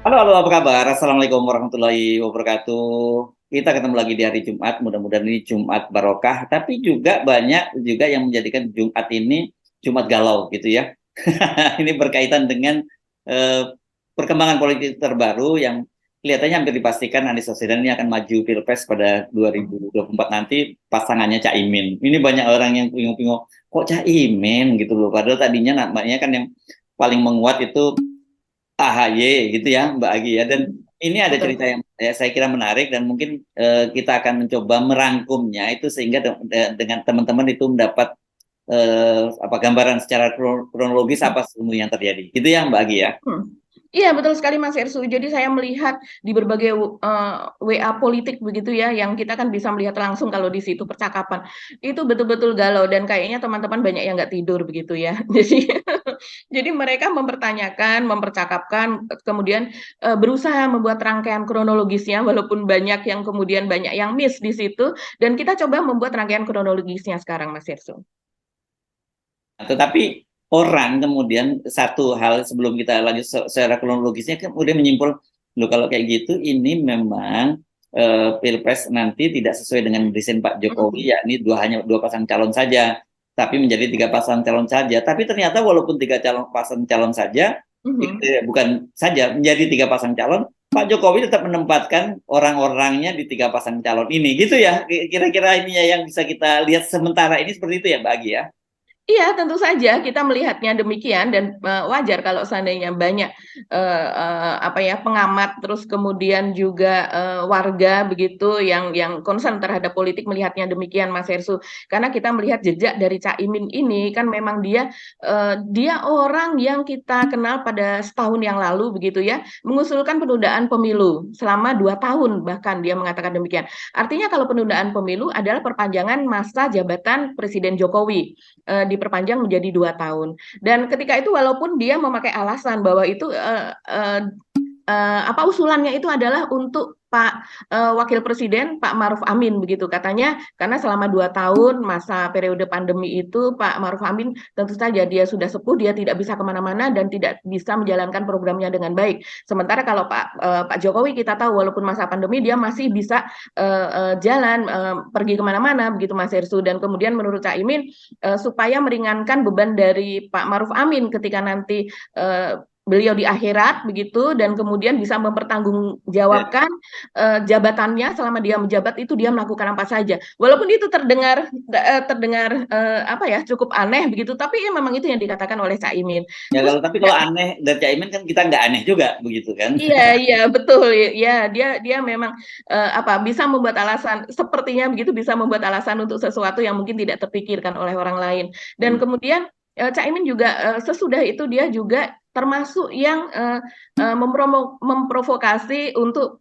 Halo, halo, apa kabar? Assalamualaikum warahmatullahi wabarakatuh. Kita ketemu lagi di hari Jumat, mudah-mudahan ini Jumat barokah, tapi juga banyak juga yang menjadikan Jumat ini Jumat galau gitu ya. Ini berkaitan dengan eh, perkembangan politik terbaru yang kelihatannya hampir dipastikan Anies Baswedan ini akan maju Pilpres pada 2024 nanti pasangannya Caimin. Ini banyak orang yang bingung-bingung, kok Caimin gitu loh. Padahal tadinya namanya kan yang paling menguat itu AHY gitu ya Mbak Agi ya. Dan ini ada Betul. cerita yang saya kira menarik dan mungkin kita akan mencoba merangkumnya itu sehingga dengan teman-teman itu mendapat apa gambaran secara kronologis apa sesungguhnya yang terjadi. Gitu ya Mbak Agi ya. Hmm. Iya, betul sekali Mas Ersu. Jadi saya melihat di berbagai WA politik begitu ya, yang kita kan bisa melihat langsung kalau di situ percakapan. Itu betul-betul galau dan kayaknya teman-teman banyak yang nggak tidur begitu ya. Jadi mereka mempertanyakan, mempercakapkan, kemudian berusaha membuat rangkaian kronologisnya, walaupun banyak yang kemudian banyak yang miss di situ. Dan kita coba membuat rangkaian kronologisnya sekarang Mas Ersu. Nah, tetapi orang kemudian satu hal sebelum kita lanjut secara kronologisnya kemudian menyimpul, loh kalau kayak gitu ini memang Pilpres nanti tidak sesuai dengan desain Pak Jokowi, Mhm. yakni hanya dua pasang calon saja, tapi menjadi tiga pasang calon saja. Tapi ternyata walaupun tiga pasang calon saja, Mhm. bukan saja menjadi tiga pasang calon, Pak Jokowi tetap menempatkan orang-orangnya di tiga pasang calon ini, gitu ya. Kira-kira ini ya yang bisa kita lihat sementara ini seperti itu ya, Mbak Agi ya. Iya, tentu saja kita melihatnya demikian dan wajar kalau seandainya banyak apa ya pengamat terus kemudian juga warga begitu yang concern terhadap politik melihatnya demikian Mas Hersu. Karena kita melihat jejak dari Caimin ini kan memang dia orang yang kita kenal pada setahun yang lalu begitu ya, mengusulkan penundaan pemilu selama 2 tahun bahkan dia mengatakan demikian. Artinya kalau penundaan pemilu adalah perpanjangan masa jabatan Presiden Jokowi diperpanjang menjadi 2 tahun. Dan ketika itu walaupun dia memakai alasan bahwa itu apa usulannya itu adalah untuk Pak Wakil Presiden Pak Maruf Amin begitu katanya karena selama 2 tahun masa periode pandemi itu Pak Maruf Amin tentu saja dia sudah sepuh dia tidak bisa kemana-mana dan tidak bisa menjalankan programnya dengan baik sementara kalau Pak Jokowi kita tahu walaupun masa pandemi dia masih bisa jalan pergi kemana-mana begitu Mas Hersu dan kemudian menurut Cak Imin supaya meringankan beban dari Pak Maruf Amin ketika nanti beliau di akhirat begitu dan kemudian bisa mempertanggungjawabkan jabatannya selama dia menjabat itu dia melakukan apa saja walaupun itu terdengar apa ya cukup aneh begitu tapi ya memang itu yang dikatakan oleh Caimin Ya terus kalau tapi kalau aneh dari Caimin kan kita nggak aneh juga begitu kan. iya, iya, betul. Ya, dia memang apa bisa membuat alasan sepertinya begitu bisa membuat alasan untuk sesuatu yang mungkin tidak terpikirkan oleh orang lain. Dan kemudian Caimin juga sesudah itu dia juga termasuk yang memprovokasi untuk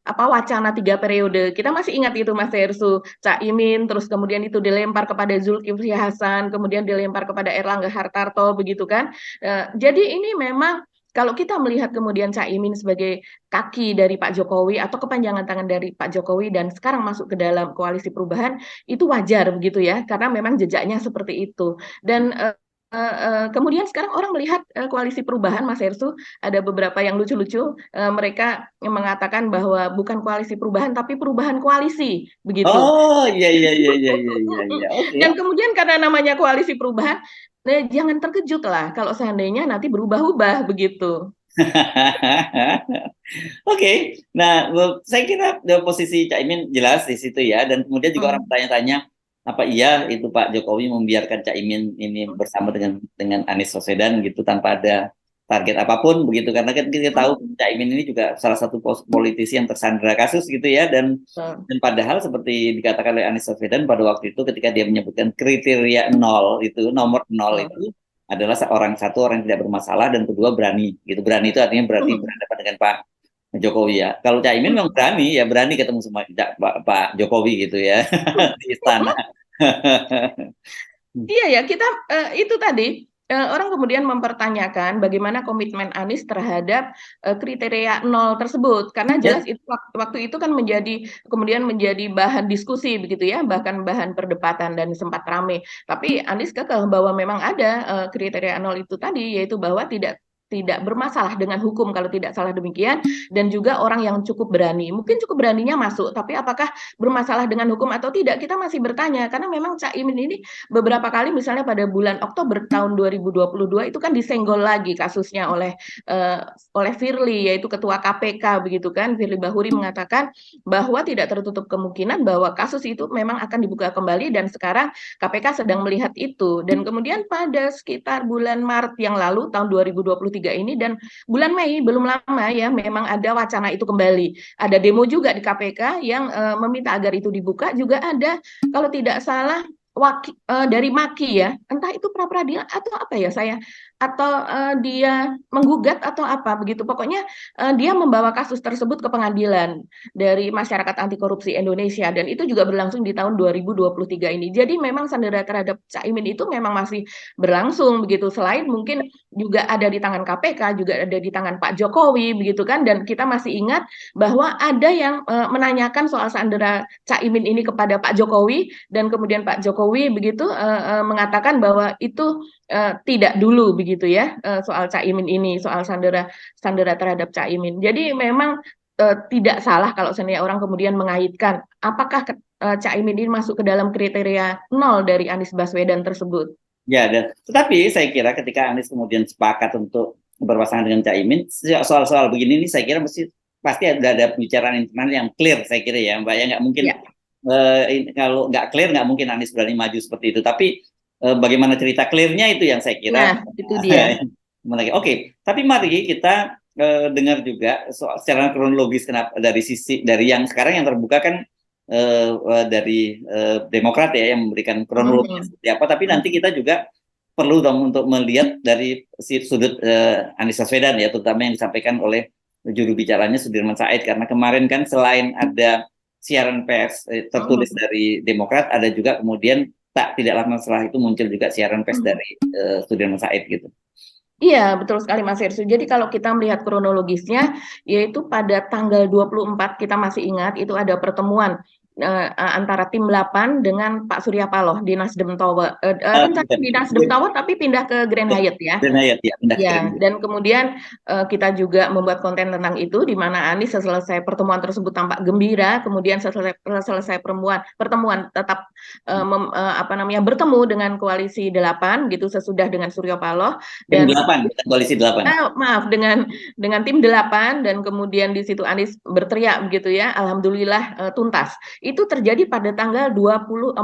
apa wacana 3 periode. Kita masih ingat itu Mas Hersu, Caimin, terus kemudian itu dilempar kepada Zulkifli Hasan, kemudian dilempar kepada Erlangga Hartarto, begitu kan? Jadi ini memang kalau kita melihat kemudian Caimin sebagai kaki dari Pak Jokowi atau kepanjangan tangan dari Pak Jokowi dan sekarang masuk ke dalam koalisi perubahan itu wajar begitu ya karena memang jejaknya seperti itu dan kemudian sekarang orang melihat koalisi perubahan Mas Hersu ada beberapa yang lucu-lucu mereka mengatakan bahwa bukan koalisi perubahan tapi perubahan koalisi begitu. Oh iya iya iya iya iya iya iya. Oke. Dan kemudian karena namanya koalisi perubahan, jangan terkejut lah kalau seandainya nanti berubah-ubah begitu. Oke, nah saya kira posisi Caimin jelas di situ ya, dan kemudian juga orang Hmm. bertanya-tanya apa iya itu Pak Jokowi membiarkan Caimin ini bersama dengan Anies Baswedan gitu tanpa ada target apapun begitu, karena kan kita tahu Caimin ini juga salah satu politisi yang tersandra kasus gitu ya, dan padahal seperti dikatakan oleh Anies Baswedan pada waktu itu ketika dia menyebutkan kriteria nol itu nomor nol itu adalah seorang satu orang yang tidak bermasalah dan kedua berani gitu, berani itu artinya berarti berhadapan dengan Pak Jokowi ya. Kalau Caimin memang berani ya, berani ketemu sama Pak Jokowi gitu ya di istana. Iya ya, kita itu tadi orang kemudian mempertanyakan bagaimana komitmen Anies terhadap kriteria nol tersebut, karena Ya, jelas itu waktu itu kan kemudian menjadi bahan diskusi begitu ya, bahkan bahan perdebatan dan sempat ramai. Tapi Anies kekeh bahwa memang ada kriteria nol itu tadi, yaitu bahwa tidak tidak bermasalah dengan hukum kalau tidak salah demikian, dan juga orang yang cukup berani. Mungkin cukup beraninya masuk, tapi apakah bermasalah dengan hukum atau tidak, kita masih bertanya, karena memang Caimin ini beberapa kali misalnya pada bulan Oktober tahun 2022 itu kan disenggol lagi kasusnya eh, oleh Firly, yaitu ketua KPK begitu kan. Firly Bahuri mengatakan bahwa tidak tertutup kemungkinan bahwa kasus itu memang akan dibuka kembali, dan sekarang KPK sedang melihat itu. Dan kemudian pada sekitar bulan Maret yang lalu tahun 2023 ini dan bulan Mei belum lama ya, memang ada wacana itu kembali. Ada demo juga di KPK yang meminta agar itu dibuka. Juga ada kalau tidak salah dari Maki ya, entah itu pra peradilan atau apa ya saya, atau dia menggugat atau apa begitu. Pokoknya dia membawa kasus tersebut ke pengadilan dari Masyarakat Anti Korupsi Indonesia, dan itu juga berlangsung di tahun 2023 ini. Jadi memang sandera terhadap Caimin itu memang masih berlangsung begitu. Selain mungkin juga ada di tangan KPK, juga ada di tangan Pak Jokowi begitu kan. Dan kita masih ingat bahwa ada yang menanyakan soal sandera Caimin ini kepada Pak Jokowi, dan kemudian Pak Jokowi begitu mengatakan bahwa itu tidak dulu begitu ya, soal Caimin ini, soal sandera terhadap Caimin. Jadi memang tidak salah kalau seandainya orang kemudian mengaitkan apakah Caimin ini masuk ke dalam kriteria nol dari Anies Baswedan tersebut. Ya, tetapi saya kira ketika Anies kemudian sepakat untuk berpasangan dengan Caimin, soal-soal begini ini saya kira pasti ada pembicaraan internal yang clear, saya kira ya Mbak, ya nggak mungkin Ya. kalau nggak clear nggak mungkin Anies berani maju seperti itu. Tapi bagaimana cerita clearnya itu yang saya kira Nah, itu dia. menarik. Oke, tapi mari kita dengar juga soal secara kronologis kenapa dari yang sekarang yang terbuka kan dari Demokrat ya yang memberikan kronologi seperti apa. Tapi nanti kita juga perlu dong untuk melihat dari sudut Anies Baswedan ya, terutama yang disampaikan oleh juru bicaranya Sudirman Said, karena kemarin kan selain ada siaran pers tertulis dari Demokrat, ada juga kemudian tidak lama setelah itu muncul juga siaran pers dari Sudirman Said gitu. Iya, betul sekali Mas Hersu. Jadi kalau kita melihat kronologisnya, yaitu pada tanggal 24, kita masih ingat, itu ada pertemuan antara tim 8 dengan Pak Surya Paloh di Nasdem Tower. Rencana di Nasdem Tower tapi pindah ke Grand Hyatt ya. Grand Hyatt ya, pindah ke Ya, Grand Hyatt. dan kemudian kita juga membuat konten tentang itu, di mana Anies selesai pertemuan tersebut tampak gembira, kemudian selesai pertemuan tetap bertemu dengan koalisi 8 gitu sesudah dengan Surya Paloh, Tim dan 8, koalisi 8. maaf dengan tim 8, dan kemudian di situ Anies berteriak begitu ya, alhamdulillah tuntas. Itu terjadi pada tanggal 24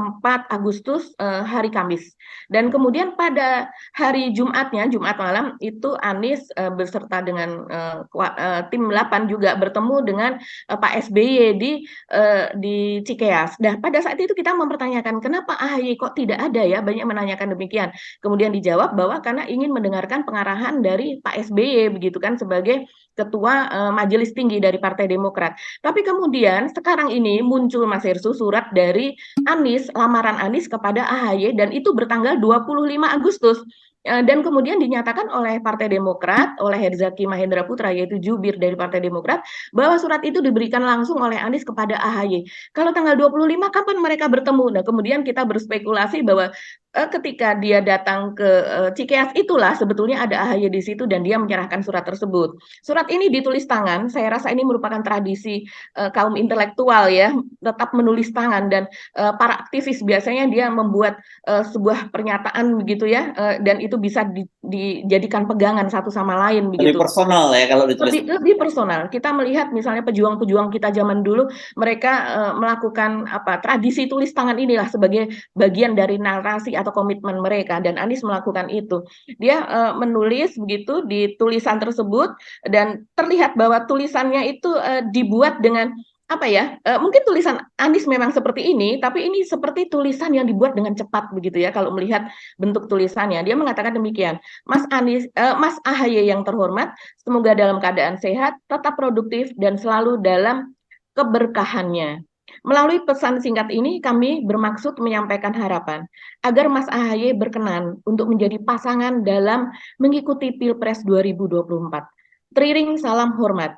Agustus hari Kamis. Dan kemudian pada hari Jumatnya, Jumat malam itu Anies beserta dengan tim 8 juga bertemu dengan Pak SBY di Cikeas. Nah, pada saat itu kita mempertanyakan kenapa AHY kok tidak ada ya, banyak menanyakan demikian. Kemudian dijawab bahwa karena ingin mendengarkan pengarahan dari Pak SBY begitu kan, sebagai ketua Majelis Tinggi dari Partai Demokrat. Tapi kemudian sekarang ini muncul Mas Hersu surat dari Anies, lamaran Anies kepada AHY, dan itu bertanggal 25 Agustus. Dan kemudian dinyatakan oleh Partai Demokrat, oleh Herzaki Mahendra Putra, yaitu jubir dari Partai Demokrat, bahwa surat itu diberikan langsung oleh Anies kepada AHY. Kalau tanggal 25, kapan mereka bertemu? Nah, kemudian kita berspekulasi bahwa ketika dia datang ke Cikeas itulah sebetulnya ada AHY di situ, dan dia menyerahkan surat tersebut. Surat ini ditulis tangan, saya rasa ini merupakan tradisi kaum intelektual ya, tetap menulis tangan, dan para aktivis biasanya dia membuat sebuah pernyataan begitu ya, dan itu bisa dijadikan pegangan satu sama lain begitu. Lebih personal ya kalau ditulis. Lebih personal. Kita melihat misalnya pejuang-pejuang kita zaman dulu, mereka melakukan tradisi tulis tangan inilah sebagai bagian dari narasi atau komitmen mereka, dan Anies melakukan itu. Dia menulis begitu di tulisan tersebut, dan terlihat bahwa tulisannya itu dibuat dengan mungkin tulisan Anies memang seperti ini, tapi ini seperti tulisan yang dibuat dengan cepat begitu ya, kalau melihat bentuk tulisannya. Dia mengatakan demikian, Mas AHY yang terhormat, semoga dalam keadaan sehat, tetap produktif, dan selalu dalam keberkahannya. Melalui pesan singkat ini, kami bermaksud menyampaikan harapan agar Mas AHY berkenan untuk menjadi pasangan dalam mengikuti Pilpres 2024. Teriring salam hormat.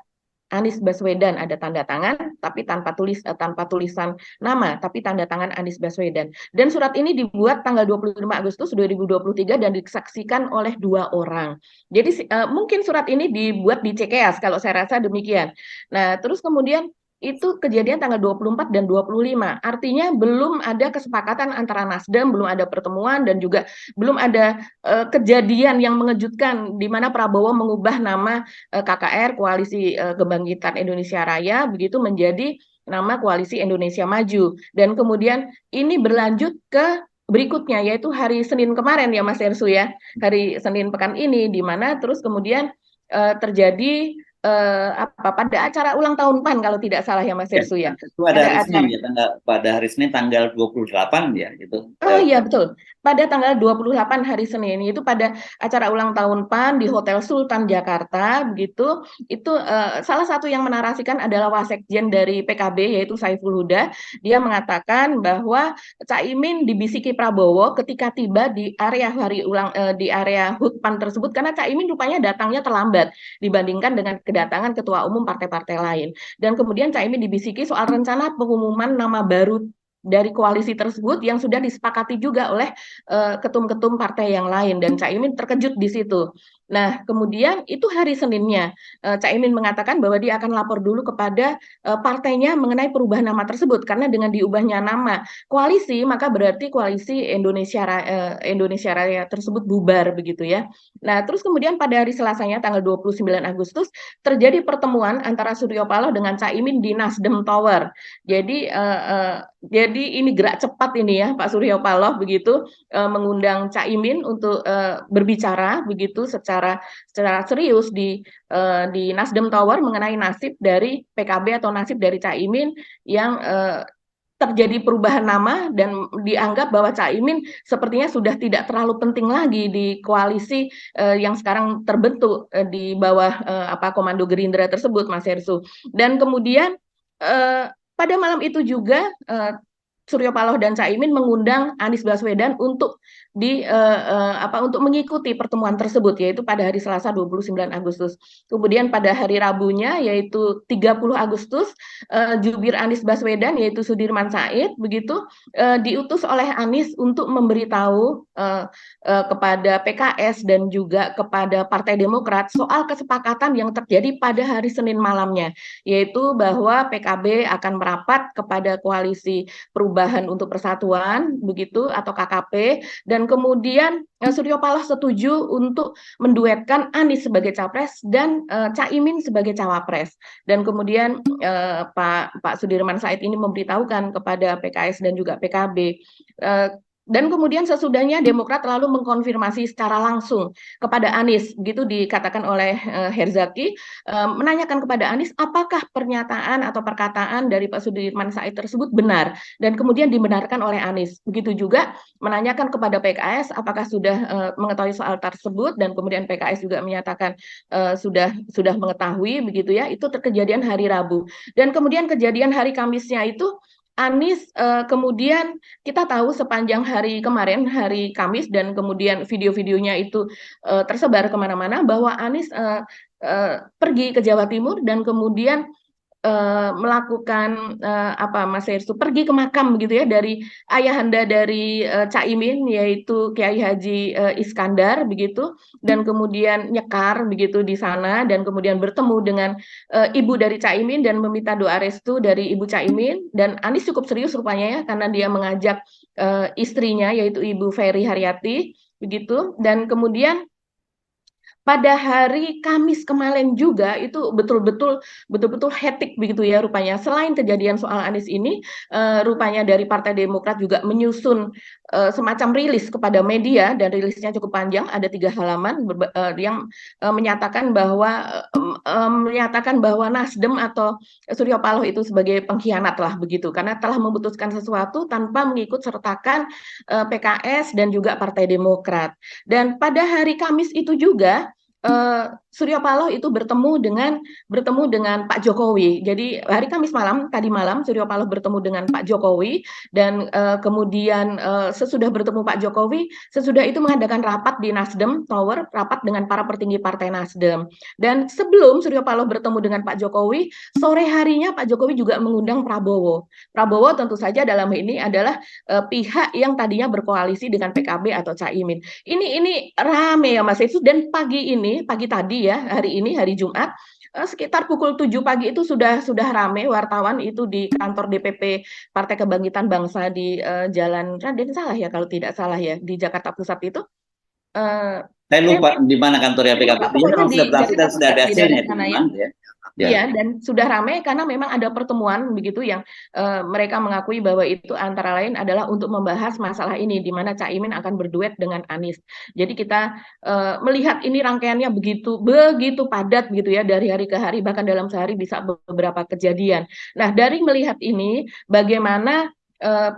Anies Baswedan ada tanda tangan tapi tanpa tulisan nama tapi tanda tangan Anies Baswedan. Dan surat ini dibuat tanggal 25 Agustus 2023 dan disaksikan oleh 2 orang. Jadi mungkin surat ini dibuat di Cikeas kalau saya rasa demikian. Nah, terus kemudian itu kejadian tanggal 24 dan 25. Artinya belum ada kesepakatan antara Nasdem, belum ada pertemuan dan juga belum ada kejadian yang mengejutkan di mana Prabowo mengubah nama KKR Koalisi Kebangkitan Indonesia Raya begitu menjadi nama Koalisi Indonesia Maju. Dan kemudian ini berlanjut ke berikutnya yaitu hari Senin kemarin ya Mas Ersu ya. Hari Senin pekan ini di mana terus kemudian terjadi pada acara ulang tahun PAN kalau tidak salah ya Mas Ya, Ersu ya. itu ada hari Pada Senin acara ya, pada hari Senin tanggal 28 ya, itu. Oh iya betul. Pada tanggal 28 hari Senin itu pada acara ulang tahun PAN di Hotel Sultan Jakarta begitu. Itu salah satu yang menarasikan adalah Wasekjen dari PKB yaitu Saiful Huda. Dia mengatakan bahwa Caimin dibisiki Prabowo ketika tiba di area di area HUT PAN tersebut karena Caimin rupanya datangnya terlambat dibandingkan dengan kedatangan ketua umum partai-partai lain. Dan kemudian Caimin dibisiki soal rencana pengumuman nama baru dari koalisi tersebut yang sudah disepakati juga oleh ketum-ketum partai yang lain dan Caimin terkejut di situ. Nah, kemudian itu hari Seninnya Caimin mengatakan bahwa dia akan lapor dulu kepada partainya mengenai perubahan nama tersebut karena dengan diubahnya nama koalisi maka berarti koalisi Indonesia Raya tersebut bubar begitu ya. Nah, terus kemudian pada hari Selasanya tanggal 29 Agustus terjadi pertemuan antara Suryo Paloh dengan Caimin di Nasdem Tower. Jadi ini gerak cepat ini ya Pak Suryo Paloh begitu mengundang Caimin untuk berbicara begitu secara serius di Nasdem Tower mengenai nasib dari PKB atau nasib dari Caimin yang terjadi perubahan nama dan dianggap bahwa Caimin sepertinya sudah tidak terlalu penting lagi di koalisi yang sekarang terbentuk di bawah komando Gerindra tersebut Mas Hersu. Dan kemudian pada malam itu juga Suryo Paloh dan Caimin mengundang Anies Baswedan untuk untuk mengikuti pertemuan tersebut yaitu pada hari Selasa 29 Agustus. Kemudian pada hari Rabunya yaitu 30 Agustus jubir Anies Baswedan yaitu Sudirman Said begitu diutus oleh Anies untuk memberitahu kepada PKS dan juga kepada Partai Demokrat soal kesepakatan yang terjadi pada hari Senin malamnya yaitu bahwa PKB akan merapat kepada koalisi Perubahan untuk Persatuan begitu atau KKP dan kemudian Suryo Paloh setuju untuk menduetkan Anies sebagai capres dan Caimin sebagai cawapres dan kemudian Pak Sudirman Said ini memberitahukan kepada PKS dan juga PKB dan kemudian sesudahnya Demokrat lalu mengkonfirmasi secara langsung kepada Anies, begitu dikatakan oleh Herzaki, menanyakan kepada Anies apakah pernyataan atau perkataan dari Pak Sudirman Said tersebut benar, dan kemudian dibenarkan oleh Anies. Begitu juga menanyakan kepada PKS apakah sudah mengetahui soal tersebut, dan kemudian PKS juga menyatakan sudah mengetahui, begitu ya. Itu terkejadian hari Rabu, dan kemudian kejadian hari Kamisnya itu Anies kemudian kita tahu sepanjang hari kemarin, hari Kamis, dan kemudian video-videonya itu tersebar kemana-mana bahwa Anies pergi ke Jawa Timur dan kemudian melakukan Mas Hersu pergi ke makam begitu ya dari ayahanda dari Caimin yaitu Kiai Haji Iskandar begitu dan kemudian nyekar begitu di sana dan kemudian bertemu dengan ibu dari Caimin dan meminta doa restu dari ibu Caimin dan Anies cukup serius rupanya ya karena dia mengajak istrinya yaitu Ibu Ferry Haryati begitu dan kemudian pada hari Kamis kemarin juga itu betul-betul hektik begitu ya rupanya. Selain kejadian soal Anies ini, rupanya dari Partai Demokrat juga menyusun semacam rilis kepada media dan rilisnya cukup panjang, ada 3 halaman yang menyatakan bahwa Nasdem atau Suryo Paloh itu sebagai pengkhianat lah begitu, karena telah memutuskan sesuatu tanpa mengikut sertakan PKS dan juga Partai Demokrat. Dan pada hari Kamis itu juga Surya Paloh itu bertemu dengan Pak Jokowi. Jadi hari Kamis malam, tadi malam Surya Paloh bertemu dengan Pak Jokowi, dan kemudian sesudah bertemu Pak Jokowi, sesudah itu mengadakan rapat di Nasdem Tower, rapat dengan para petinggi Partai Nasdem. Dan sebelum Surya Paloh bertemu dengan Pak Jokowi, sore harinya Pak Jokowi juga mengundang Prabowo. Prabowo tentu saja dalam ini adalah pihak yang tadinya berkoalisi dengan PKB atau Caimin. Ini rame ya Mas Yesus, dan pagi tadi ya, hari ini hari Jumat, sekitar pukul 7 pagi itu sudah rame wartawan itu di kantor DPP Partai Kebangkitan Bangsa di Jalan Raden Saleh ya kalau tidak salah ya, di Jakarta Pusat itu. Uh, Saya lupa di mana kantornya PKB. Dia Pokoknya memang di sudah berlangsung dan Jakarta sudah Pusat ada di daerah hasilnya itu sana ya. memang ya. Ya. Iya, dan sudah ramai karena memang ada pertemuan begitu yang mereka mengakui bahwa itu antara lain adalah untuk membahas masalah ini, di mana Caimin akan berduet dengan Anies. Jadi kita melihat ini rangkaiannya begitu padat gitu ya, dari hari ke hari, bahkan dalam sehari bisa beberapa kejadian. Nah, dari melihat ini, bagaimana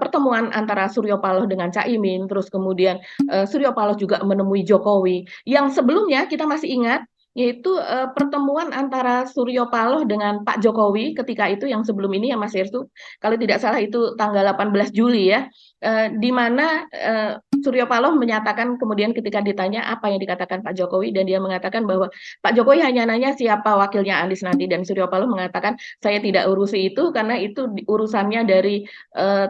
pertemuan antara Surya Paloh dengan Caimin, terus kemudian Surya Paloh juga menemui Jokowi, yang sebelumnya kita masih ingat, yaitu pertemuan antara Surya Paloh dengan Pak Jokowi ketika itu, yang sebelum ini ya Mas Yersu, kalau tidak salah itu tanggal 18 Juli ya, di mana Surya Paloh menyatakan, kemudian ketika ditanya apa yang dikatakan Pak Jokowi, dan dia mengatakan bahwa Pak Jokowi hanya nanya siapa wakilnya Anies nanti, dan Surya Paloh mengatakan saya tidak urusi itu karena itu urusannya dari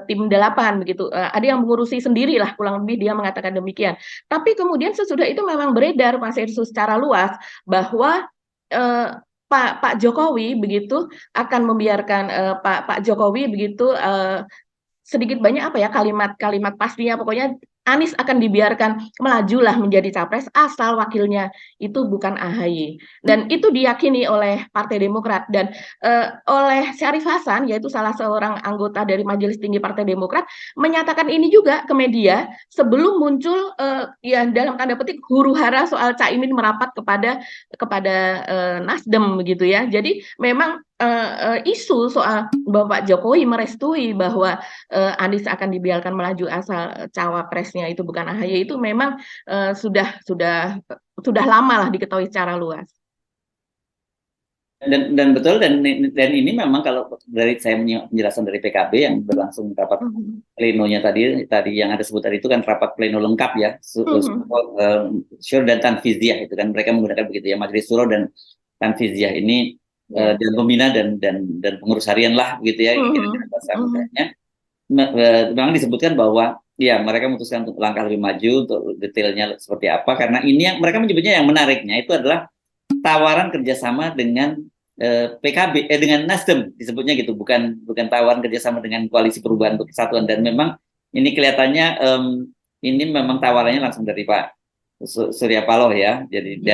tim 8 begitu. Ada yang mengurusi sendiri lah, kurang lebih dia mengatakan demikian. Tapi kemudian sesudah itu memang beredar Mas Yersu secara luas bahwa Pak Jokowi begitu akan membiarkan Pak Jokowi begitu sedikit banyak apa ya kalimat-kalimat pastinya, pokoknya Anies akan dibiarkan melajulah menjadi capres asal wakilnya itu bukan AHY, dan itu diyakini oleh Partai Demokrat dan oleh Syarif Hasan, yaitu salah seorang anggota dari Majelis Tinggi Partai Demokrat, menyatakan ini juga ke media sebelum muncul ya dalam tanda petik huru hara soal Caimin merapat kepada Nasdem begitu ya. Jadi memang isu soal Bapak Jokowi merestui bahwa Anies akan dibiarkan melaju asal cawapresnya itu bukan AHY, itu memang sudah lama lah diketahui secara luas. Dan betul, dan ini memang kalau dari saya penjelasan dari PKB yang berlangsung rapat plenonya tadi yang ada sebutan itu kan rapat pleno lengkap ya, Syuro dan Tanfiziah itu kan mereka menggunakan begitu ya, Majelis Syuro dan Tanfiziah ini dan pembina dan pengurus harian lah begitu ya, kira-kira bahasa mudahnya. Memang disebutkan bahwa ya mereka memutuskan untuk langkah lebih maju, untuk detailnya seperti apa, karena ini yang mereka menyebutnya, yang menariknya itu adalah tawaran kerjasama dengan PKB, dengan Nasdem disebutnya gitu, bukan tawaran kerjasama dengan Koalisi Perubahan untuk Kesatuan. Dan memang ini kelihatannya ini memang tawarannya langsung dari Pak Surya Paloh ya. Jadi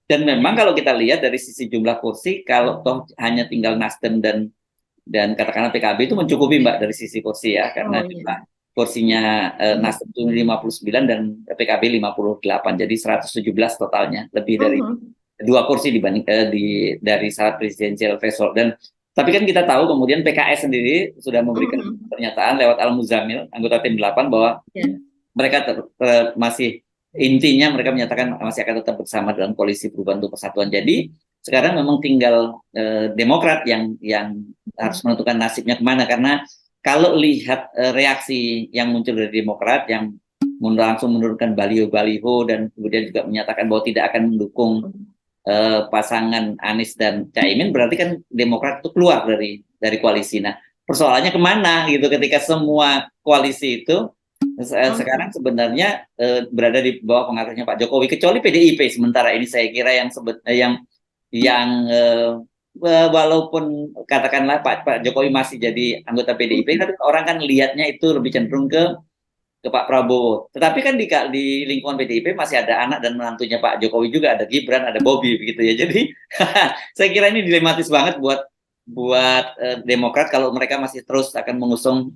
dan memang kalau kita lihat dari sisi jumlah kursi, kalau toh hanya tinggal Nasdem dan katakanlah PKB itu mencukupi Mbak dari sisi kursi ya, karena jumlah kursinya Nasdem itu 59 dan PKB 58, jadi 117 totalnya, lebih dari 2 kursi dibanding dari syarat presidensial threshold. Dan tapi kan kita tahu kemudian PKS sendiri sudah memberikan pernyataan lewat Al Muzamil, anggota tim 8, bahwa mereka masih, intinya mereka menyatakan masih akan tetap bersama dalam Koalisi Perubahan untuk Persatuan. Jadi sekarang memang tinggal Demokrat yang harus menentukan nasibnya kemana, karena kalau lihat reaksi yang muncul dari Demokrat yang langsung menurunkan baliho-baliho dan kemudian juga menyatakan bahwa tidak akan mendukung pasangan Anies dan Caimin, berarti kan Demokrat itu keluar dari koalisi. Nah, persoalannya kemana gitu ketika semua koalisi itu sekarang sebenarnya berada di bawah pengaruhnya Pak Jokowi, kecuali PDIP sementara ini saya kira yang walaupun katakanlah Pak Jokowi masih jadi anggota PDIP, tapi orang kan lihatnya itu lebih cenderung ke Pak Prabowo. Tetapi kan di lingkungan PDIP masih ada anak dan menantunya Pak Jokowi juga, ada Gibran, ada Bobi begitu ya. Jadi saya kira ini dilematis banget buat Demokrat kalau mereka masih terus akan mengusung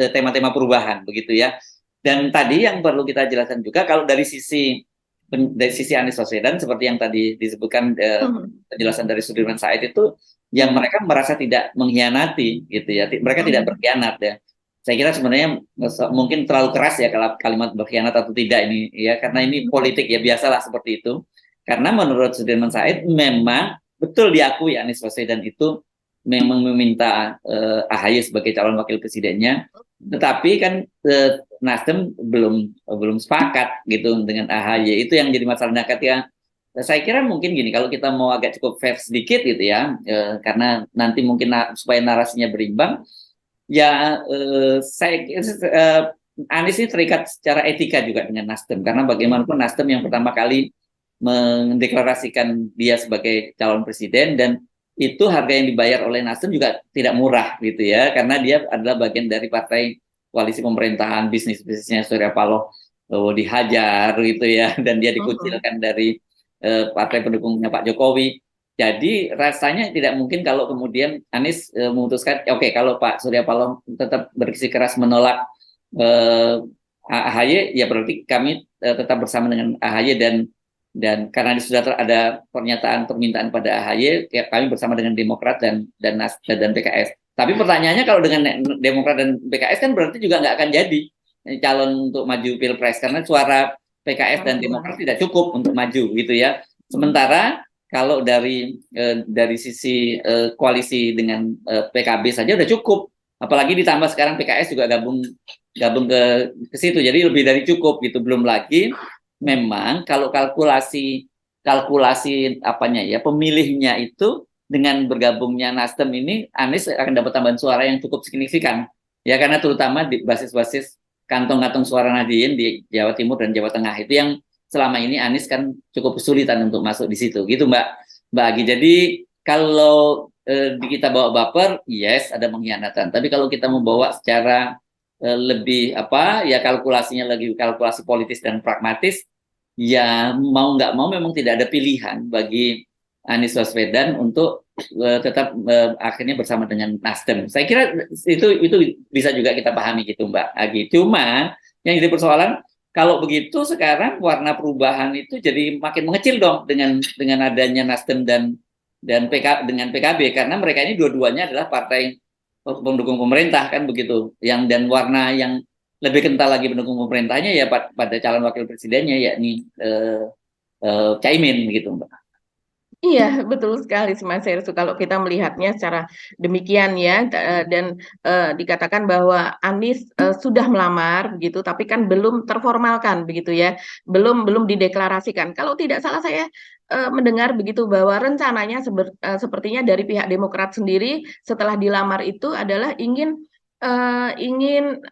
tema-tema perubahan begitu ya. Dan tadi yang perlu kita jelaskan juga, kalau dari sisi Anies Baswedan seperti yang tadi disebutkan penjelasan dari Sudirman Said itu, yang mereka merasa tidak mengkhianati gitu ya. Mereka tidak berkhianat ya. Saya kira sebenarnya mungkin terlalu keras ya kalau kalimat berkhianat atau tidak ini ya, karena ini politik ya, biasalah seperti itu. Karena menurut Sudirman Said memang betul diakui Anies Baswedan itu memang meminta AHY sebagai calon wakil presidennya, tetapi kan Nasdem belum sepakat gitu dengan AHY. Itu yang jadi masalah. Nah, ketika saya kira mungkin gini, kalau kita mau agak cukup fair sedikit gitu ya, karena nanti mungkin supaya narasinya berimbang, ya saya Anies ini terikat secara etika juga dengan Nasdem, karena bagaimanapun Nasdem yang pertama kali mendeklarasikan dia sebagai calon presiden, dan itu harga yang dibayar oleh Nasdem juga tidak murah gitu ya, karena dia adalah bagian dari partai koalisi pemerintahan, bisnisnya Surya Paloh dihajar gitu ya, dan dia dikucilkan dari partai pendukungnya Pak Jokowi. Jadi rasanya tidak mungkin kalau kemudian Anies memutuskan, oke, kalau Pak Surya Paloh tetap bersikeras menolak AHY, ya berarti kami tetap bersama dengan AHY, dan karena sudah ada pernyataan permintaan pada AHY, ya kami bersama dengan Demokrat dan PKS. Tapi pertanyaannya, kalau dengan Demokrat dan PKS kan berarti juga nggak akan jadi calon untuk maju Pilpres, karena suara PKS dan Demokrat tidak cukup untuk maju gitu ya. Sementara kalau dari sisi koalisi dengan PKB saja udah cukup, apalagi ditambah sekarang PKS juga gabung ke situ, jadi lebih dari cukup gitu. Belum lagi memang kalau kalkulasi apanya ya, pemilihnya itu dengan bergabungnya Nasdem ini, Anies akan dapat tambahan suara yang cukup signifikan ya, karena terutama di basis-basis kantong-kantong suara Nahdien di Jawa Timur dan Jawa Tengah, itu yang selama ini Anies kan cukup kesulitan untuk masuk di situ gitu, Mbak Agi. Jadi kalau kita bawa baper, yes ada pengkhianatan, tapi kalau kita membawa secara lebih apa ya, kalkulasinya lagi kalkulasi politis dan pragmatis, ya mau nggak mau memang tidak ada pilihan bagi Anies Baswedan untuk tetap akhirnya bersama dengan Nasdem. Saya kira itu bisa juga kita pahami gitu, Mbak Agi. Cuma yang jadi persoalan, kalau begitu sekarang warna perubahan itu jadi makin mengecil dong dengan adanya Nasdem dengan PKB, karena mereka ini dua-duanya adalah partai pendukung pemerintah kan begitu. Dan warna yang lebih kental lagi pendukung pemerintahnya ya pada calon wakil presidennya, yakni Caimin begitu, Mbak. Iya, betul sekali Mas Hersу, kalau kita melihatnya secara demikian ya, dan dikatakan bahwa Anies sudah melamar begitu, tapi kan belum terformalkan begitu ya, belum dideklarasikan. Kalau tidak salah saya mendengar begitu bahwa rencananya sepertinya dari pihak Demokrat sendiri setelah dilamar itu adalah ingin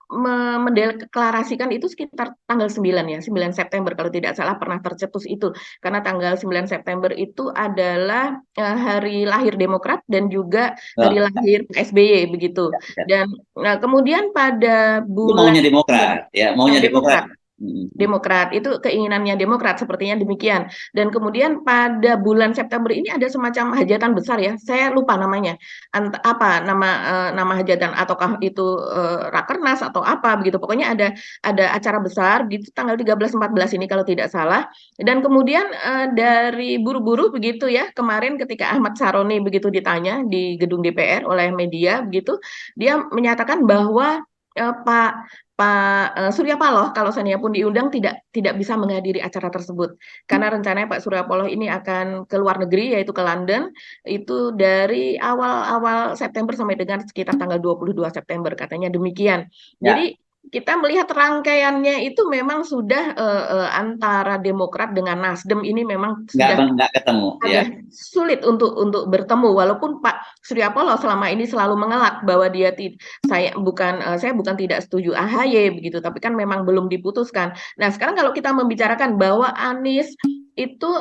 mendeklarasikan itu sekitar tanggal 9 ya, 9 September kalau tidak salah, pernah tercetus itu. Karena tanggal 9 September itu adalah hari lahir Demokrat dan juga hari lahir SBY begitu. Dan kemudian pada itu bulan maunya Demokrat ya, maunya Demokrat. Demokrat itu keinginannya Demokrat sepertinya demikian. Dan kemudian pada bulan September ini ada semacam hajatan besar ya, saya lupa namanya, apa nama hajatan, ataukah itu Rakernas atau apa begitu, pokoknya ada acara besar di tanggal 13-14 ini kalau tidak salah. Dan kemudian dari buru-buru begitu ya, kemarin ketika Ahmad Saroni begitu ditanya di gedung DPR oleh media begitu, dia menyatakan bahwa Pak Surya Paloh kalau seandainya pun diundang tidak bisa menghadiri acara tersebut, karena rencananya Pak Surya Paloh ini akan ke luar negeri, yaitu ke London, itu dari awal September sampai dengan sekitar tanggal 22 September katanya demikian. Ya. Jadi kita melihat rangkaiannya itu memang sudah antara Demokrat dengan Nasdem ini memang sudah nggak ketemu ya. Sulit untuk bertemu, walaupun Pak Surya Paloh selama ini selalu mengelak bahwa saya bukan tidak setuju AHY begitu, tapi kan memang belum diputuskan. Nah, sekarang kalau kita membicarakan bahwa Anies itu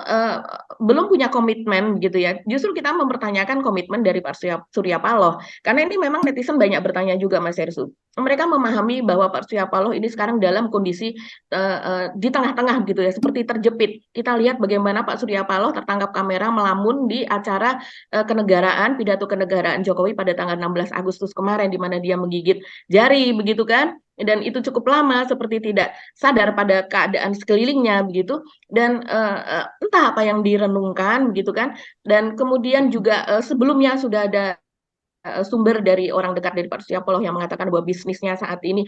belum punya komitmen gitu ya, justru kita mempertanyakan komitmen dari Pak Surya Paloh, karena ini memang netizen banyak bertanya juga, Mas Hersu. Mereka memahami bahwa Pak Surya Paloh ini sekarang dalam kondisi di tengah-tengah gitu ya, seperti terjepit. Kita lihat bagaimana Pak Surya Paloh tertangkap kamera melamun di acara kenegaraan, pidato kenegaraan Jokowi pada tanggal 16 Agustus kemarin, di mana dia menggigit jari begitu kan, dan itu cukup lama seperti tidak sadar pada keadaan sekelilingnya begitu, dan entah apa yang direnungkan begitu kan. Dan kemudian juga sebelumnya sudah ada sumber dari orang dekat dari Pak Surya Paloh yang mengatakan bahwa bisnisnya saat ini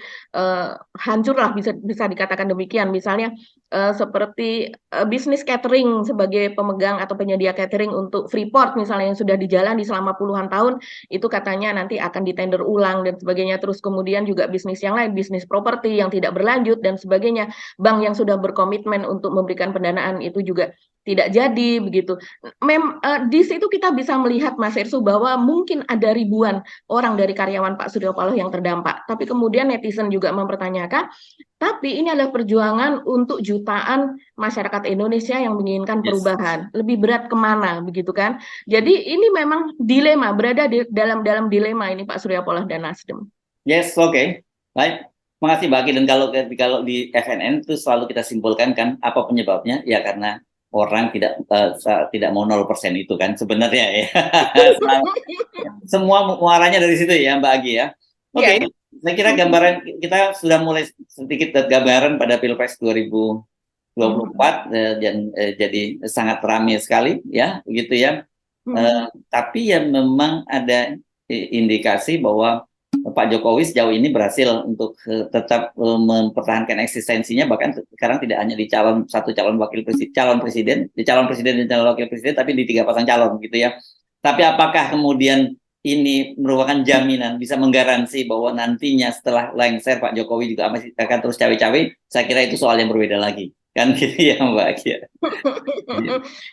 hancur lah, bisa dikatakan demikian. Misalnya seperti bisnis catering sebagai pemegang atau penyedia catering untuk Freeport misalnya yang sudah dijalani selama puluhan tahun, itu katanya nanti akan ditender ulang dan sebagainya. Terus kemudian juga bisnis yang lain, bisnis properti yang tidak berlanjut dan sebagainya. Bank yang sudah berkomitmen untuk memberikan pendanaan itu juga tidak jadi begitu. Di situ kita bisa melihat Mas Irsu bahwa mungkin ada ribuan orang dari karyawan Pak Surya Paloh yang terdampak. Tapi kemudian netizen juga mempertanyakan, tapi ini adalah perjuangan untuk jutaan masyarakat Indonesia yang menginginkan Yes. perubahan. Lebih berat kemana, begitu kan? Jadi ini memang dilema, berada di dalam dilema ini Pak Surya Paloh dan Nasdem. Yes, oke. Baik. Makasih Mbak Aki. Dan kalau di FNN itu selalu kita simpulkan kan apa penyebabnya? Ya karena orang tidak mau 0% itu kan sebenarnya ya. Semua muaranya dari situ ya Mbak Agi ya. Oke, Ya. saya kira gambaran kita sudah mulai sedikit gambaran pada Pilpres 2024 dan jadi sangat ramai sekali ya, begitu ya. Tapi ya memang ada indikasi bahwa Pak Jokowi sejauh ini berhasil untuk tetap mempertahankan eksistensinya, bahkan sekarang tidak hanya di satu calon presiden, di calon presiden dan calon wakil presiden, tapi di 3 pasang calon gitu ya. Tapi apakah kemudian ini merupakan jaminan bisa menggaransi bahwa nantinya setelah lengser Pak Jokowi juga masih akan terus cawe-cawe? Saya kira itu soal yang berbeda lagi, kan gitu ya Mbak Kia.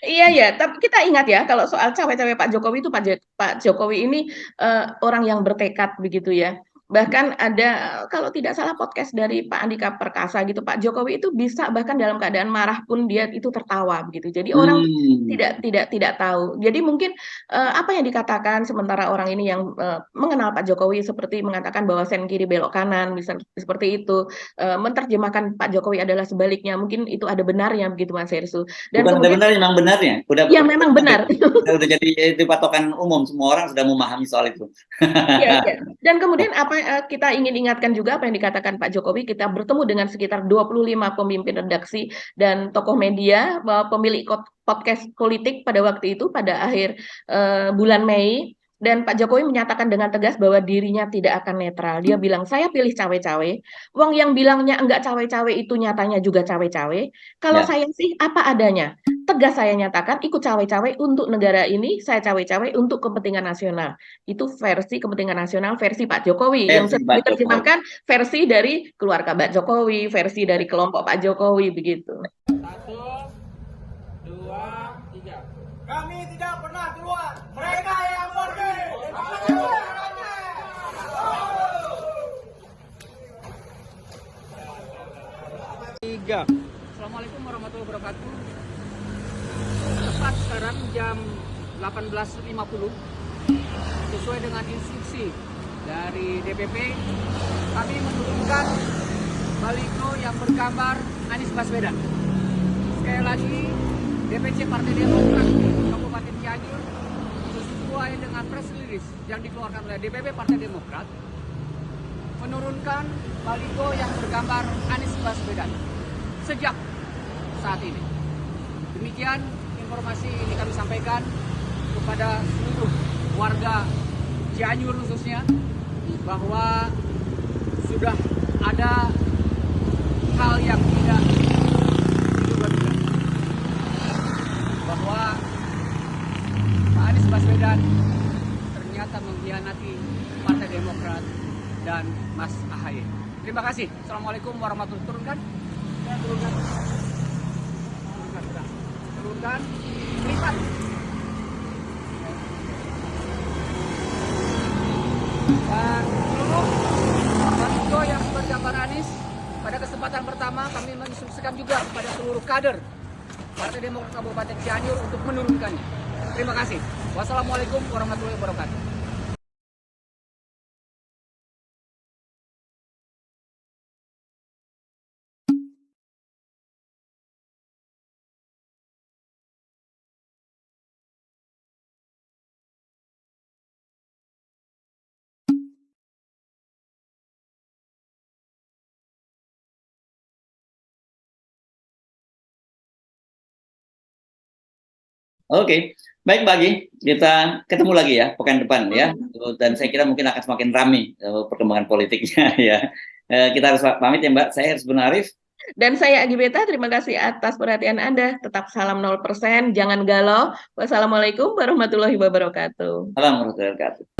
Iya ya, tapi kita ingat ya kalau soal cawe-cawe Pak Jokowi itu Pak Jokowi ini orang yang bertekad begitu ya. Bahkan ada kalau tidak salah podcast dari Pak Andika Perkasa gitu, Pak Jokowi itu bisa bahkan dalam keadaan marah pun dia itu tertawa begitu. Jadi orang tidak tahu. Jadi mungkin apa yang dikatakan sementara orang ini yang mengenal Pak Jokowi seperti mengatakan bahwa sen kiri belok kanan, bisa seperti itu, menerjemahkan Pak Jokowi adalah sebaliknya. Mungkin itu ada benarnya begitu Mas Hersu. Dan Bukan ada kemudian benarnya, memang benarnya. ya memang benar. Udah jadi itu patokan umum, semua orang sudah memahami soal itu. Iya, iya. Dan kemudian apa kita ingin ingatkan juga apa yang dikatakan Pak Jokowi, kita bertemu dengan sekitar 25 pemimpin redaksi dan tokoh media, pemilik podcast politik pada waktu itu pada akhir bulan Mei. Dan Pak Jokowi menyatakan dengan tegas bahwa dirinya tidak akan netral. Dia bilang, saya pilih cawe-cawe. Wong yang bilangnya enggak cawe-cawe itu nyatanya juga cawe-cawe. Kalau Ya, saya sih apa adanya. Tegas saya nyatakan ikut cawe-cawe untuk negara ini, saya cawe-cawe untuk kepentingan nasional. Itu versi kepentingan nasional versi Pak Jokowi yang versi sering Pak Jokowi. diterjemahkan versi dari keluarga Pak Jokowi, versi dari kelompok Pak Jokowi begitu. 1, 2, 3. Kami tidak pernah keluar. Mereka yang pergi. Tiga. Assalamualaikum warahmatullahi wabarakatuh. Tepat sekarang jam 18.50 sesuai dengan instruksi dari DPP, kami menurunkan baliho yang bergambar Anies Baswedan. Sekali lagi, DPC Partai Demokrat Kabupaten Cianjur sesuai dengan press release yang dikeluarkan oleh DPP Partai Demokrat menurunkan baliho yang bergambar Anies Baswedan sejak saat ini. Demikian informasi ini kami sampaikan kepada seluruh warga Cianjur khususnya bahwa sudah ada hal yang tidak diduga-duga, bahwa Pak Anies Baswedan ternyata mengkhianati Partai Demokrat dan Mas AHY. Terima kasih. Assalamualaikum warahmatullahi wabarakatuh. Turunkan. Turunkan. Lipat. Dan seluruh baliho yang bergambar Anies, pada kesempatan pertama kami menginstruksikan juga kepada seluruh kader Partai Demokrat Kabupaten Cianjur untuk menurunkannya. Terima kasih. Wassalamualaikum warahmatullahi wabarakatuh. Oke, baik Mbak Agi, kita ketemu lagi ya pekan depan ya. Dan saya kira mungkin akan semakin ramai perkembangan politiknya ya. Kita harus pamit ya Mbak, saya Harus Arif. Dan saya Agi Beta, terima kasih atas perhatian Anda. Tetap salam 0%, jangan galau. Wassalamualaikum warahmatullahi wabarakatuh. Salam warahmatullahi wabarakatuh.